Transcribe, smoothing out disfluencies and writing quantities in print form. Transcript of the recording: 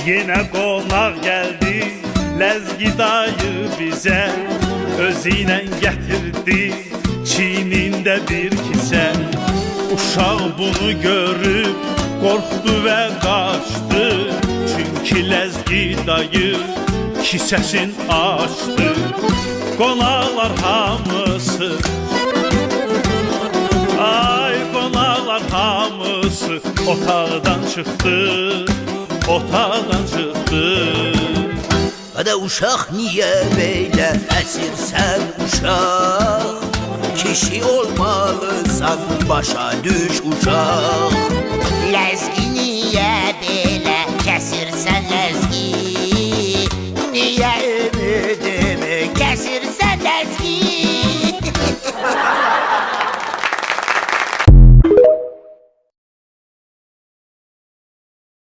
Yine konak geldi Lezgi dayı bize, özüyle getirdi çiğninde bir kise. Uşaq bunu görüp korktu ve kaçtı, çünkü Lezgi dayı kisesini açtı. Konaklar hamısı, ay konaklar hamısı otaqdan çıktı, otaqdan çıktı. Hadi uşaq niye böyle əsirsən uşaq? Kişi olmalısan, başa düş uşaq. Lezgi